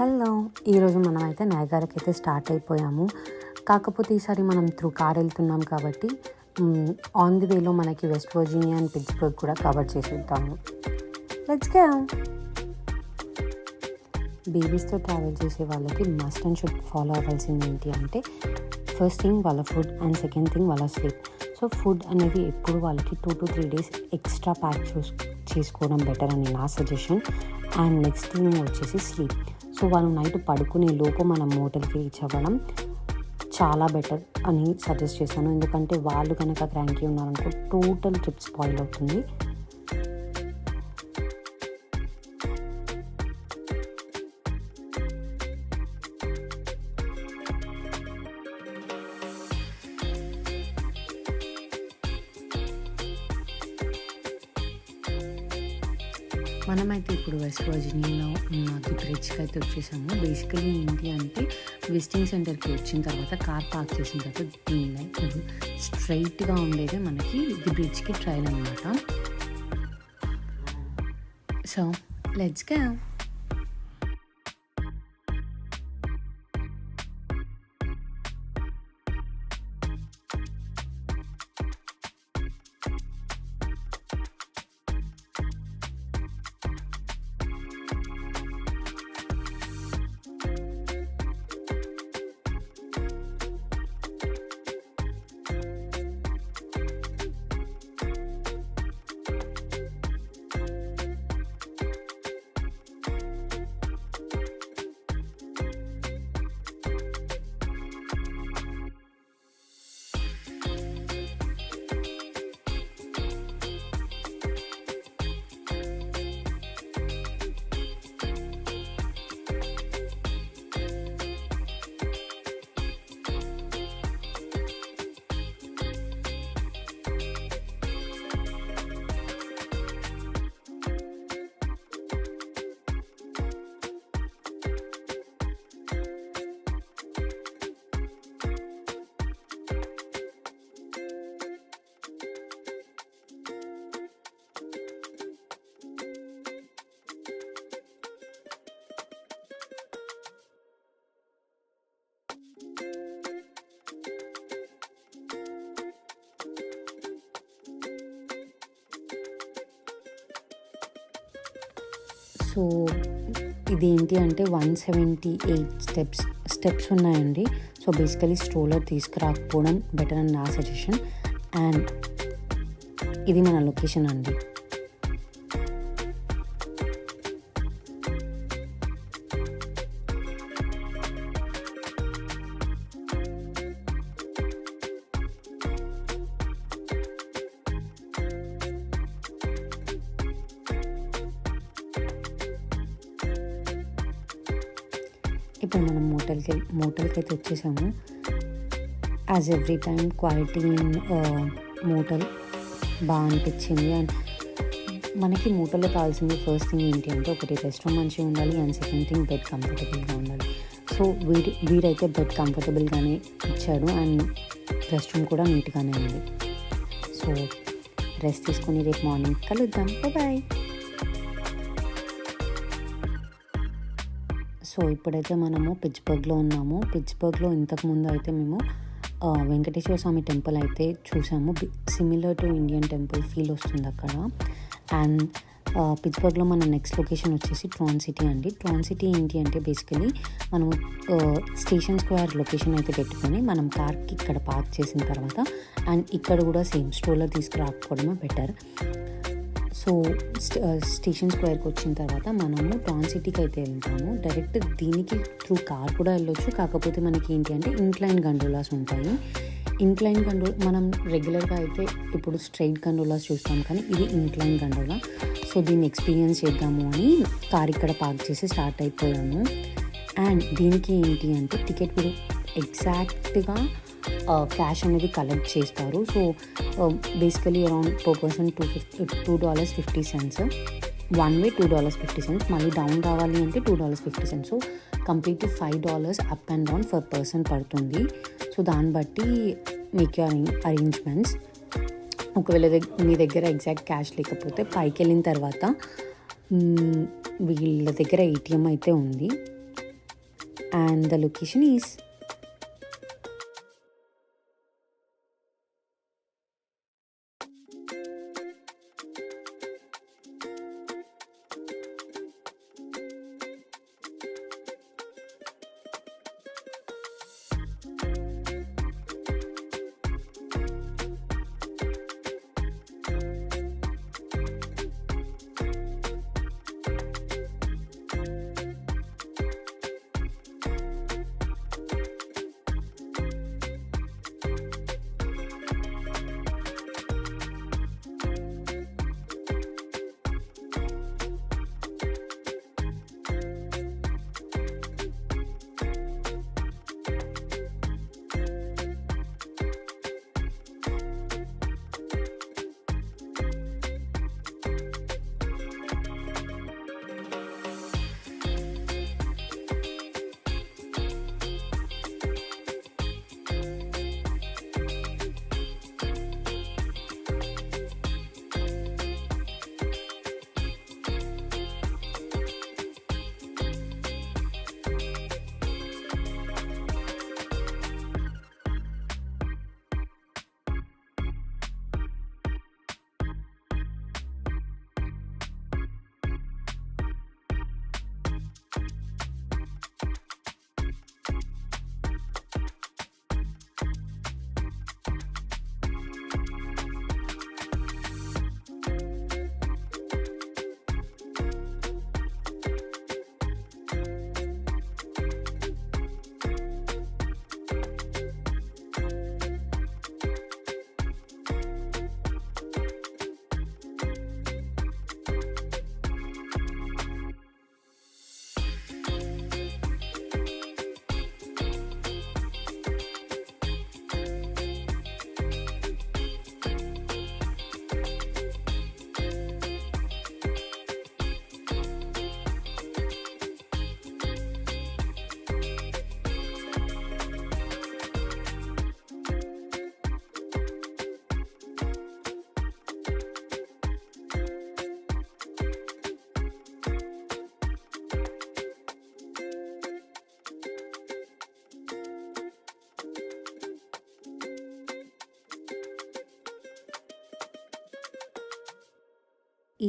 Hello, ఈరోజు మనమైతే నయాగరాకి అయితే స్టార్ట్ అయిపోయాము. కాకపోతే ఈసారి మనం త్రూ కార్ వెళ్తున్నాం కాబట్టి ఆన్ ది వేలో మనకి వెస్ట్ వర్జీనియా అండ్ పిట్స్బర్గ్ కూడా కవర్ చేసేద్దాము. Let's go. బేబీస్తో ట్రావెల్ చేసే వాళ్ళకి మస్ట్ అండ్ షుడ్ ఫాలో అవ్వాల్సింది ఏంటి అంటే, ఫస్ట్ థింగ్ వాళ్ళ ఫుడ్ అండ్ సెకండ్ థింగ్ వాళ్ళ స్లీప్. సో ఫుడ్ అనేది ఎప్పుడు వాళ్ళకి 2 to 3 days ఎక్స్ట్రా ప్యాక్ చేసుకోవడం బెటర్ అని నా సజెషన్. అండ్ నెక్స్ట్ థింగ్ వచ్చేసి స్లీప్. సో వాళ్ళు నైట్ పడుకునే లోపు మనం హోటల్కి రీచ్ అవ్వడం చాలా బెటర్ అని సజెస్ట్ చేస్తాను. ఎందుకంటే వాళ్ళు కనుక క్రాంకీ ఉన్నారనుకో టోటల్ ట్రిప్ స్పాయిల్ అవుతుంది. మనమైతే ఇప్పుడు వెస్ట్ వర్జీనియాలో ఉన్న ది బ్రిడ్జ్కి అయితే వచ్చేసాము. బేసికలీ ఏంటి అంటే, విజిటింగ్ సెంటర్కి వచ్చిన తర్వాత కార్ పార్క్ చేసిన తర్వాత దీని స్ట్రైట్గా ఉండేదే మనకి ది బ్రిడ్జ్కి ట్రైల్ అనమాట. So let's go. సో ఇదేంటి అంటే 178 స్టెప్స్ ఉన్నాయండి. సో బేసికలీ స్ట్రోలర్ తీసుకురాకపోవడం బెటర్ అని నా సజెషన్. అండ్ ఇది మన లొకేషన్ అండి. ఇప్పుడు మనం మోటల్కి అయితే వచ్చేసాము. As every time quality in motel బాగా అనిపించింది. అండ్ మనకి మోటల్లో కావాల్సింది ఫస్ట్ థింగ్ ఏంటి అంటే, ఒకటి రెస్ట్ రూమ్ మంచిగా ఉండాలి అండ్ సెకండ్ థింగ్ బెడ్ కంఫర్టబుల్గా ఉండాలి. సో వీడైతే బెడ్ కంఫర్టబుల్గానే ఇచ్చాడు అండ్ రెస్ట్ రూమ్ కూడా నీట్గానే ఉంది. సో రెస్ట్ తీసుకొని రేపు మార్నింగ్ కలుద్దాం. బాయ్. సో ఇప్పుడైతే మనము పిట్స్బర్గ్లో ఉన్నాము. పిట్స్బర్గ్లో ఇంతకుముందు అయితే మేము వెంకటేశ్వర స్వామి టెంపుల్ అయితే చూసాము. Similar to Indian temple feel వస్తుంది అక్కడ. అండ్ పిట్స్బర్గ్లో మన నెక్స్ట్ లొకేషన్ వచ్చేసి ట్రాన్ సిటీ అండి. ట్రాన్ సిటీ ఏంటి అంటే, బేసికలీ మనము స్టేషన్ స్క్వేర్ లొకేషన్ అయితే పెట్టుకొని మనం కార్కి ఇక్కడ పార్క్ చేసిన తర్వాత అండ్ ఇక్కడ కూడా సేమ్ స్ట్రోలర్ తీసుకురాకపోవడమే బెటర్. సో స్టేషన్ స్క్వేర్కి వచ్చిన తర్వాత మనము ట్రాన్ సిటీకి అయితే వెళ్తాము. డైరెక్ట్ దీనికి త్రూ కార్ కూడా వెళ్ళొచ్చు. కాకపోతే మనకి ఏంటి అంటే ఇంక్లైన్ గండోలాస్ ఉంటాయి. ఇంక్లైన్ గండోలా మనం రెగ్యులర్గా అయితే ఇప్పుడు స్ట్రైట్ గండోలాస్ చూస్తాం, కానీ ఇది ఇంక్లైన్ గండోలా. సో దీన్ని ఎక్స్పీరియన్స్ చేద్దాము అని కార్ ఇక్కడ పార్క్ చేసి స్టార్ట్ అయిపోయాము. అండ్ దీనికి ఏంటి అంటే, టికెట్ కూడా ఎగ్జాక్ట్గా క్యాష్ అనేది కలెక్ట్ చేస్తారు. So basically around per person $2.50. One way $2.50. మళ్ళీ డౌన్ రావాలి అంటే $2.50. So complete $5 up and down per person పడుతుంది. సో దాన్ని బట్టి మీకు అరేంజ్మెంట్స్. ఒకవేళ మీ దగ్గర ఎగ్జాక్ట్ క్యాష్ లేకపోతే పైకి వెళ్ళిన తర్వాత వీళ్ళ దగ్గర ఏటీఎం అయితే ఉంది. and the location is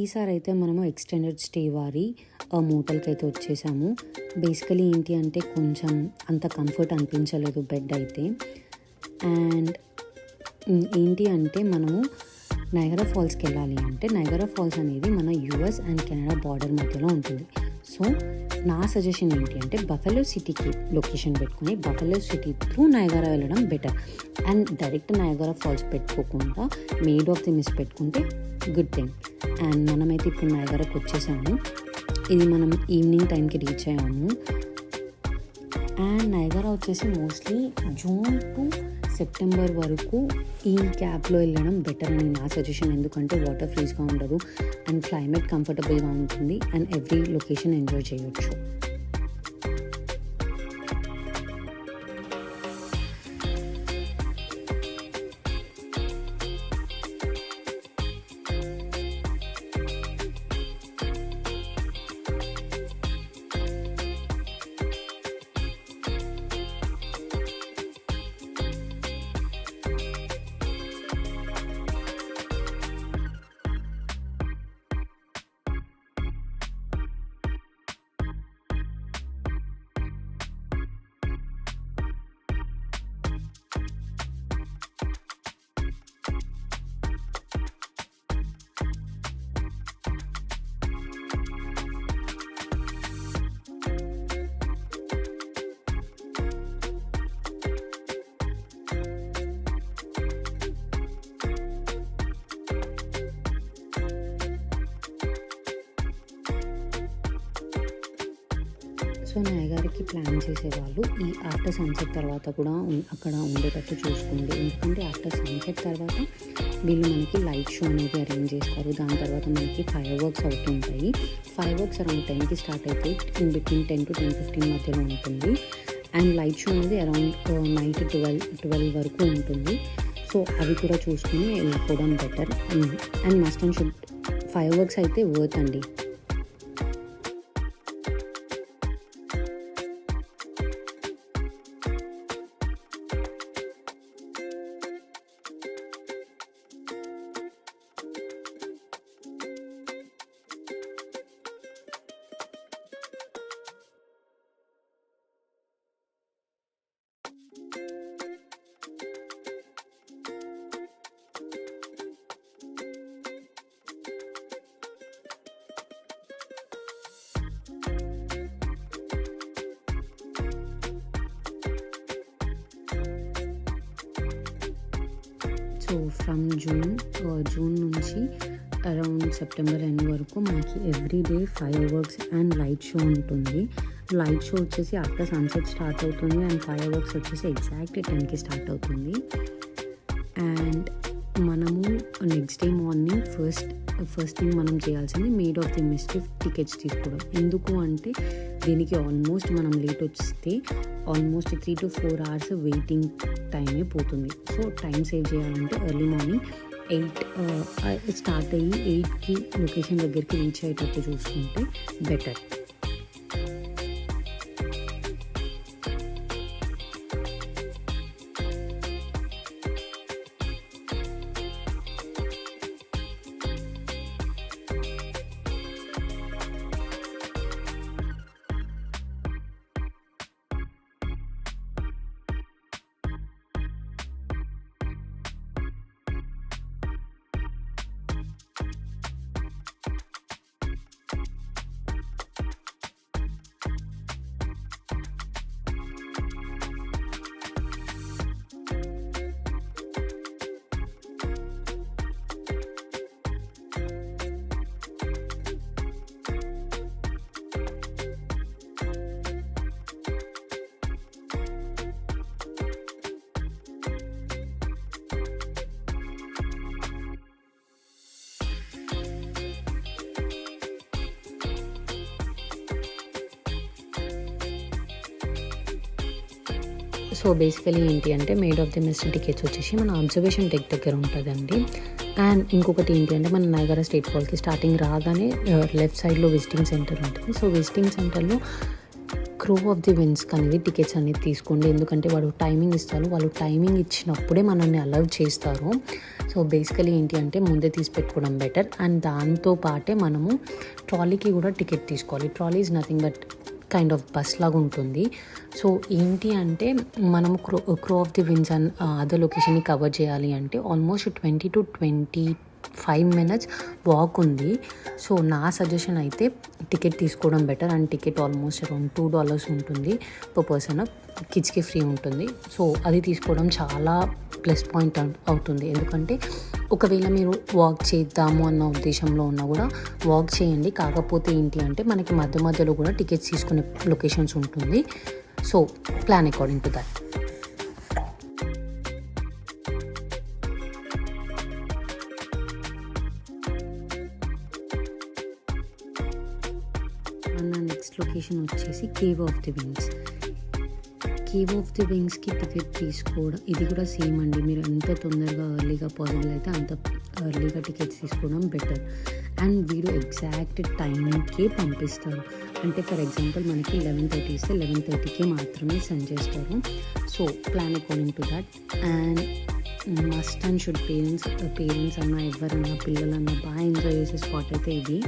ఈసారి అయితే మనము ఎక్స్టెండెడ్ స్టే వారి మోటల్కి అయితే వచ్చేసాము. బేసికలీ ఏంటి అంటే కొంచెం అంత కంఫర్ట్ అనిపించలేదు బెడ్ అయితే. అండ్ ఏంటి అంటే మనము నయాగరా ఫాల్స్కి వెళ్ళాలి అంటే నయాగరా ఫాల్స్ అనేది మన యూఎస్ అండ్ కెనడా బార్డర్ మధ్యలో ఉంటుంది. సో నా సజెషన్ ఏంటి అంటే బఫెలో సిటీకి లొకేషన్ పెట్టుకుని బఫెలో సిటీ త్రూ నయాగరా వెళ్ళడం better. And direct Niagara Falls పెట్టుకోకుండా మేడ్ ఆఫ్ ది మిస్ట్ పెట్టుకుంటే గుడ్ థింగ్. అండ్ మనమైతే ఇప్పుడు నయాగరాకి వచ్చేసాము. ఇది మనం ఈవినింగ్ టైంకి రీచ్ అయ్యాము. అండ్ నయాగరా వచ్చేసి మోస్ట్లీ జూన్ టు సెప్టెంబర్ వరకు ఈ గ్యాప్లో వెళ్ళడం బెటర్ అని నా సజెషన్. ఎందుకంటే వాటర్ ఫ్రీజ్గా ఉండదు అండ్ క్లైమేట్ కంఫర్టబుల్గా ఉంటుంది అండ్ ఎవ్రీ లొకేషన్ ఎంజాయ్ చేయొచ్చు. సో నయాగరాకి ప్లాన్ చేసేవాళ్ళు ఈ ఆఫ్టర్ సన్సెట్ తర్వాత కూడా అక్కడ ఉండేటట్టు చూసుకోండి. ఎందుకంటే ఆఫ్టర్ సన్సెట్ తర్వాత వీళ్ళు మనకి లైట్ షో అనేది అరేంజ్ చేస్తారు. దాని తర్వాత మనకి ఫైర్ వర్క్స్ అవుతుంటాయి. ఫైర్ వర్క్స్ అరౌండ్ 10కి స్టార్ట్ అయితే ఇన్ బిట్వీన్ 10 to 10:15 మధ్యలో ఉంటుంది. అండ్ లైట్ షో అనేది అరౌండ్ నైట్ 12 వరకు ఉంటుంది. సో అవి కూడా చూసుకుని వెళ్ళిపోవడం better. And must and should fire works అయితే వర్త్ అండి. సో ఫ్రమ్ జూన్ నుంచి అరౌండ్ సెప్టెంబర్ ఎండ్ వరకు మనకి everyday fire works and light show ఉంటుంది. లైట్ షో వచ్చేసి ఆఫ్టర్ సన్సెట్ స్టార్ట్ అవుతుంది అండ్ ఫైర్ వర్క్స్ వచ్చేసి ఎగ్జాక్ట్లీ 10కి స్టార్ట్ అవుతుంది. అండ్ మనము next day morning first thing మనం చేయాల్సింది మేడ్ ఆఫ్ ది మిస్టిఫ్ టికెట్స్ తీసుకోవడం. ఎందుకు అంటే దీనికి ఆల్మోస్ట్ మనం లేట్ వస్తే ఆల్మోస్ట్ 3 to 4 hours వెయిటింగ్ టైమే పోతుంది. సో టైం సేవ్ చేయాలంటే ఎర్లీ మార్నింగ్ 8 స్టార్ట్ అయ్యి 8కి లొకేషన్ దగ్గరికి రీచ్ అయ్యేటట్టు చూసుకుంటే బెటర్. సో బేసికలీ ఏంటి అంటే Maid of the Mist tickets వచ్చేసి మన అబ్జర్వేషన్ డెక్ దగ్గర ఉంటుందండి. అండ్ ఇంకొకటి ఏంటి అంటే మన నయాగరా స్టేట్ ఫాల్స్కి స్టార్టింగ్ రాగానే లెఫ్ట్ సైడ్లో విజిటింగ్ సెంటర్ ఉంటుంది. సో విజిటింగ్ సెంటర్లో క్రో ఆఫ్ ది విండ్స్కి అనేది టికెట్స్ అనేది తీసుకోండి. ఎందుకంటే వాడు టైమింగ్ ఇస్తారు, వాళ్ళు టైమింగ్ ఇచ్చినప్పుడే మనల్ని అలౌ చేస్తారు. సో బేసికలీ ఏంటి అంటే ముందే తీసి పెట్టుకోవడం బెటర్. అండ్ దాంతో పాటే మనము ట్రాలీకి కూడా టికెట్ తీసుకోవాలి. Trolley is nothing but kind of bus లాగా ఉంటుంది. సో ఏంటి అంటే మనము crow of the winds and other లొకేషన్ని కవర్ చేయాలి అంటే ఆల్మోస్ట్ 20 to 25 minutes వాక్ ఉంది. సో నా సజెషన్ అయితే టికెట్ తీసుకోవడం better. And ticket almost around $2 ఉంటుంది పర్ పర్సన్. కిడ్స్కి ఫ్రీ ఉంటుంది. సో అది తీసుకోవడం చాలా ప్లస్ పాయింట్ అవుతుంది. ఎందుకంటే ఒకవేళ మీరు వాక్ చేద్దాము అన్న ఉద్దేశంలో ఉన్నా కూడా వాక్ చేయండి. కాకపోతే ఏంటి అంటే మనకి మధ్యలో కూడా టికెట్స్ తీసుకునే లొకేషన్స్ ఉంటుంది. So plan according to that. మన నెక్స్ట్ లొకేషన్ వచ్చేసి cave of the wings. Cave of the వింగ్స్కి టికెట్ తీసుకోవడం ఇది కూడా సేమ్ అండి. మీరు ఎంత తొందరగా ఎర్లీగా పాసిబుల్ అయితే అంత ఎర్లీగా టికెట్స్ తీసుకోవడం బెటర్. అండ్ వీడు ఎగ్జాక్ట్ టైంకే పంపిస్తారు. అంటే ఫర్ ఎగ్జాంపుల్ మనకి 11:30 ఇస్తే 11:30కి మాత్రమే సెండ్ చేస్తారు. So plan according to that. And must and should parents అన్నా ఎవరన్నా పిల్లలన్నా బాగా ఎంజాయ్ చేసే స్పాట్ అయితే ఇది.